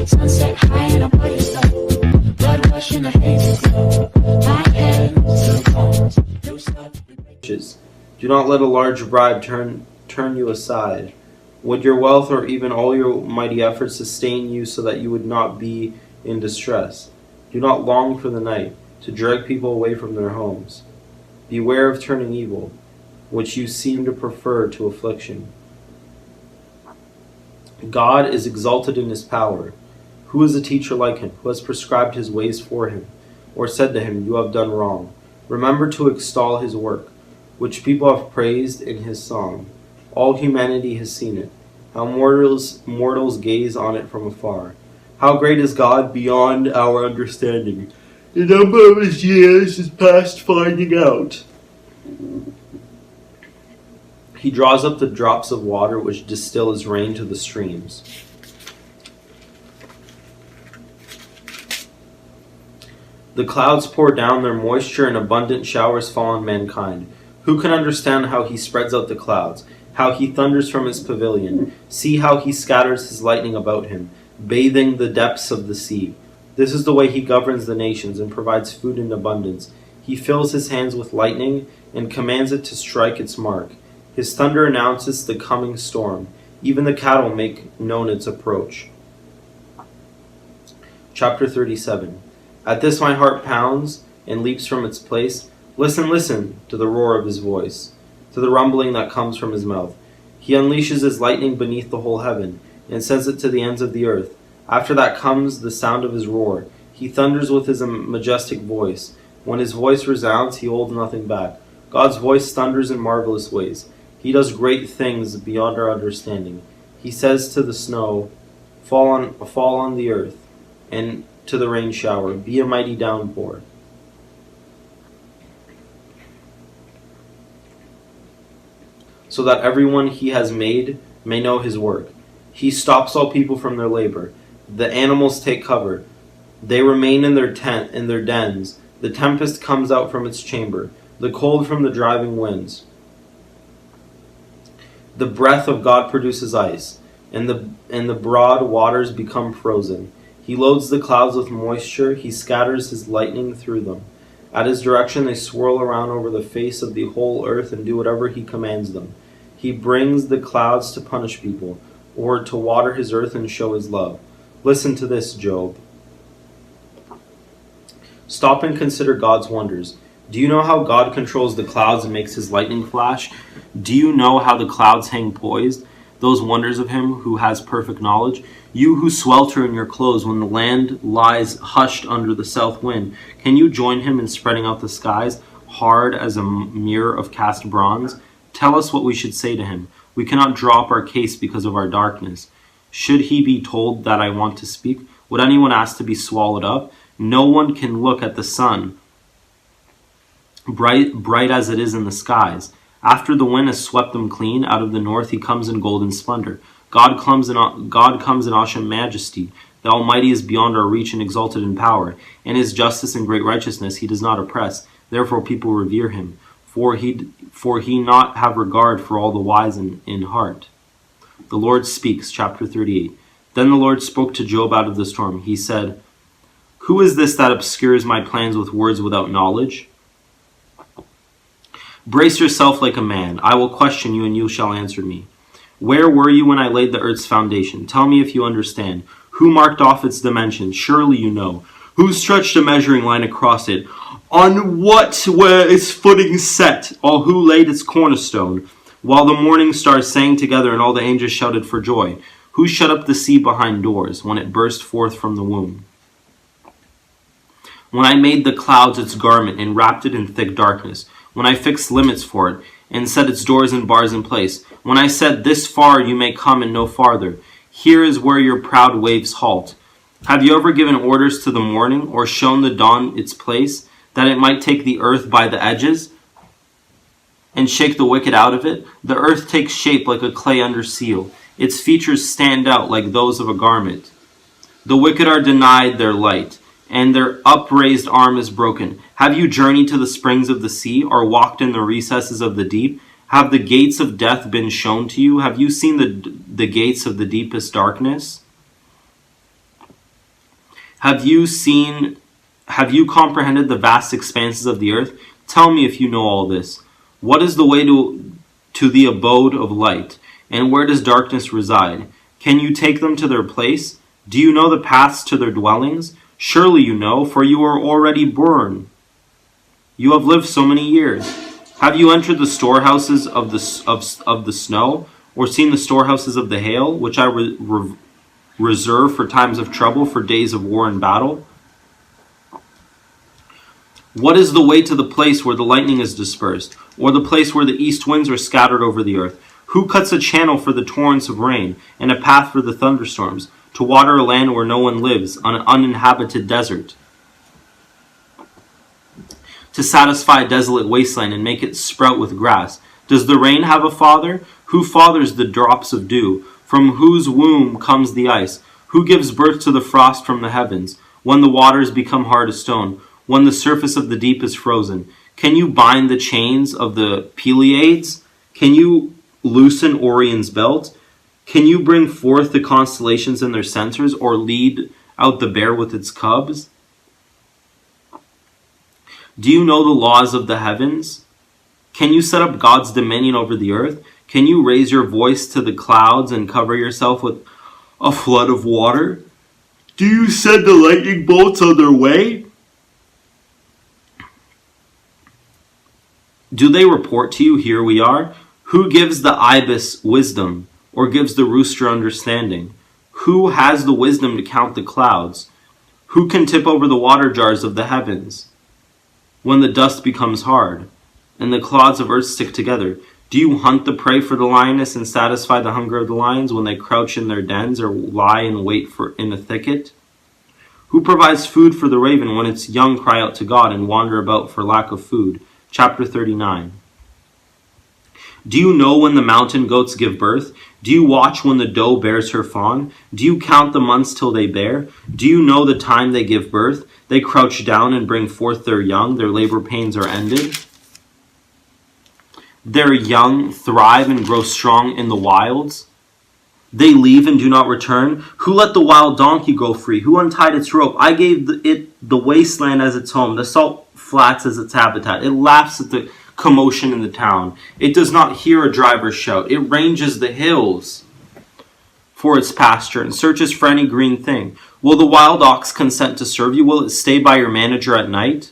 Sunset high and I'm by your side. Blood rush in a hazy glow. My hands to the bones. No stop. Do not let a large bribe turn you aside. Would your wealth or even all your mighty efforts sustain you so that you would not be in distress? Do not long for the night, to drag people away from their homes. Beware of turning evil, which you seem to prefer to affliction. God is exalted in his power. Who is a teacher like him, who has prescribed his ways for him, or said to him, you have done wrong? Remember to extol his work, which people have praised in his song. All humanity has seen it. How mortals gaze on it from afar. How great is God beyond our understanding. The number of his years is past finding out. He draws up the drops of water which distill as rain to the streams. The clouds pour down their moisture and abundant showers fall on mankind. Who can understand how he spreads out the clouds, how he thunders from his pavilion? See how he scatters his lightning about him, bathing the depths of the sea. This is the way he governs the nations and provides food in abundance. He fills his hands with lightning and commands it to strike its mark. His thunder announces the coming storm. Even the cattle make known its approach. Chapter 37. At this my heart pounds and leaps from its place. Listen, listen to the roar of his voice, to the rumbling that comes from his mouth. He unleashes his lightning beneath the whole heaven, and sends it to the ends of the earth. After that comes the sound of his roar. He thunders with his majestic voice. When his voice resounds, he holds nothing back. God's voice thunders in marvelous ways. He does great things beyond our understanding. He says to the snow, fall on the earth, and to the rain shower, be a mighty downpour. So that everyone he has made may know his work. He stops all people from their labor. The animals take cover. They remain in their dens. The tempest comes out from its chamber, the cold from the driving winds. The breath of God produces ice, and the broad waters become frozen. He loads the clouds with moisture. He scatters his lightning through them. At his direction they swirl around over the face of the whole earth and do whatever he commands them. He brings the clouds to punish people, or to water his earth and show his love. Listen to this, Job. Stop and consider God's wonders. Do you know how God controls the clouds and makes his lightning flash? Do you know how the clouds hang poised? Those wonders of him who has perfect knowledge? You who swelter in your clothes when the land lies hushed under the south wind, can you join him in spreading out the skies, hard as a mirror of cast bronze? Tell us what we should say to him. We cannot draw up our case because of our darkness. Should he be told that I want to speak? Would anyone ask to be swallowed up? No one can look at the sun, bright as it is in the skies. After the wind has swept them clean, out of the north he comes in golden splendor. God comes in awesome majesty. The Almighty is beyond our reach and exalted in power. In his justice and great righteousness he does not oppress. Therefore people revere him. For he not have regard for all the wise in heart. The Lord speaks, chapter 38. Then the Lord spoke to Job out of the storm. He said, who is this that obscures my plans with words without knowledge? Brace yourself like a man. I will question you and you shall answer me. Where were you when I laid the earth's foundation? Tell me if you understand. Who marked off its dimensions? Surely you know. Who stretched a measuring line across it? On what were its footings set? Or who laid its cornerstone? While the morning stars sang together and all the angels shouted for joy. Who shut up the sea behind doors when it burst forth from the womb? When I made the clouds its garment and wrapped it in thick darkness. When I fixed limits for it and set its doors and bars in place. When I said, this far you may come and no farther. Here is where your proud waves halt. Have you ever given orders to the morning or shown the dawn its place, that it might take the earth by the edges and shake the wicked out of it? The earth takes shape like a clay under seal. Its features stand out like those of a garment. The wicked are denied their light, and their upraised arm is broken. Have you journeyed to the springs of the sea, or walked in the recesses of the deep? Have the gates of death been shown to you? Have you seen the gates of the deepest darkness? Have you comprehended the vast expanses of the earth? Tell me if you know all this. What is the way to the abode of light? And where does darkness reside? Can you take them to their place? Do you know the paths to their dwellings? Surely you know, for you are already born. You have lived so many years. Have you entered the storehouses of the snow, or seen the storehouses of the hail, which I reserve for times of trouble, for days of war and battle? What is the way to the place where the lightning is dispersed, or the place where the east winds are scattered over the earth? Who cuts a channel for the torrents of rain, and a path for the thunderstorms, to water a land where no one lives, on an uninhabited desert? To satisfy a desolate wasteland and make it sprout with grass? Does the rain have a father? Who fathers the drops of dew? From whose womb comes the ice? Who gives birth to the frost from the heavens, when the waters become hard as stone, when the surface of the deep is frozen? Can you bind the chains of the Pleiades? Can you loosen Orion's belt? Can you bring forth the constellations in their centers, or lead out the bear with its cubs? Do you know the laws of the heavens? Can you set up God's dominion over the earth? Can you raise your voice to the clouds and cover yourself with a flood of water? Do you send the lightning bolts on their way? Do they report to you, here we are? Who gives the ibis wisdom, or gives the rooster understanding? Who has the wisdom to count the clouds? Who can tip over the water jars of the heavens? When the dust becomes hard, and the clods of earth stick together, do you hunt the prey for the lioness and satisfy the hunger of the lions when they crouch in their dens or lie in wait in a thicket? Who provides food for the raven when its young cry out to God and wander about for lack of food? Chapter 39. Do you know when the mountain goats give birth? Do you watch when the doe bears her fawn? Do you count the months till they bear? Do you know the time they give birth? They crouch down and bring forth their young. Their labor pains are ended. Their young thrive and grow strong in the wilds. They leave and do not return. Who let the wild donkey go free? Who untied its rope? I gave it the wasteland as its home, the salt flats as its habitat. It laughs at the commotion in the town. It does not hear a driver shout. It ranges the hills for its pasture and searches for any green thing. Will the wild ox consent to serve you? Will it stay by your manager at night?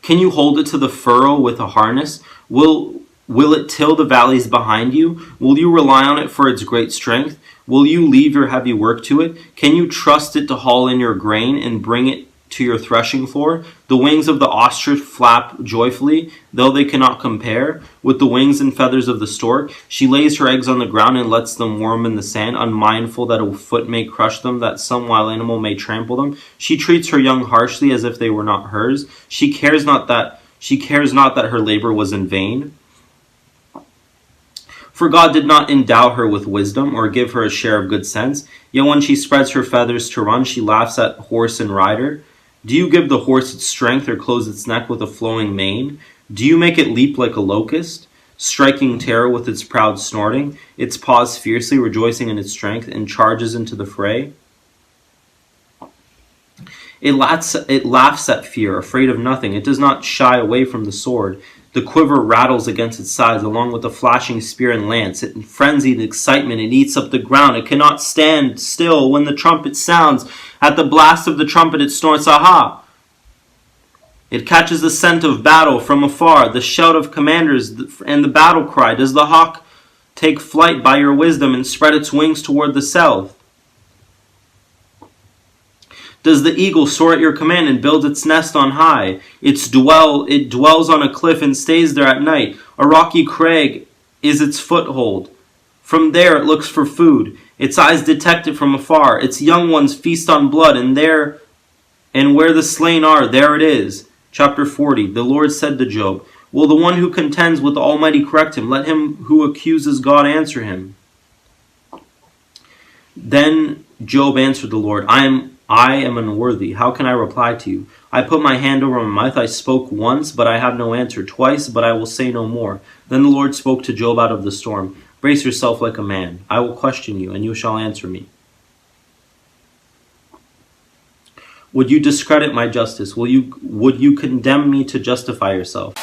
Can you hold it to the furrow with a harness? Will it till the valleys behind you? Will you rely on it for its great strength? Will you leave your heavy work to it? Can you trust it to haul in your grain and bring it to your threshing floor? The wings of the ostrich flap joyfully, though they cannot compare with the wings and feathers of the stork. She lays her eggs on the ground and lets them warm in the sand, unmindful that a foot may crush them, that some wild animal may trample them. She treats her young harshly as if they were not hers. She cares not that her labor was in vain. For God did not endow her with wisdom, or give her a share of good sense. Yet when she spreads her feathers to run, she laughs at horse and rider. Do you give the horse its strength, or close its neck with a flowing mane? Do you make it leap like a locust, striking terror with its proud snorting, its paws fiercely, rejoicing in its strength, and charges into the fray? It laughs at fear, afraid of nothing. It does not shy away from the sword. The quiver rattles against its sides, along with the flashing spear and lance. In frenzied excitement, it eats up the ground. It cannot stand still when the trumpet sounds. At the blast of the trumpet, it snorts, aha! It catches the scent of battle from afar, the shout of commanders and the battle cry. Does the hawk take flight by your wisdom and spread its wings toward the south? Does the eagle soar at your command and build its nest on high? It dwells on a cliff and stays there at night. A rocky crag is its foothold. From there it looks for food. Its eyes detect it from afar. Its young ones feast on blood, and where the slain are, there it is. Chapter 40. The Lord said to Job, will the one who contends with the Almighty correct him? Let him who accuses God answer him. Then Job answered the Lord, I am unworthy. How can I reply to you? I put my hand over my mouth. I spoke once, but I have no answer. Twice, but I will say no more. Then the Lord spoke to Job out of the storm. Brace yourself like a man. I will question you, and you shall answer me. Would you discredit my justice? Would you condemn me to justify yourself?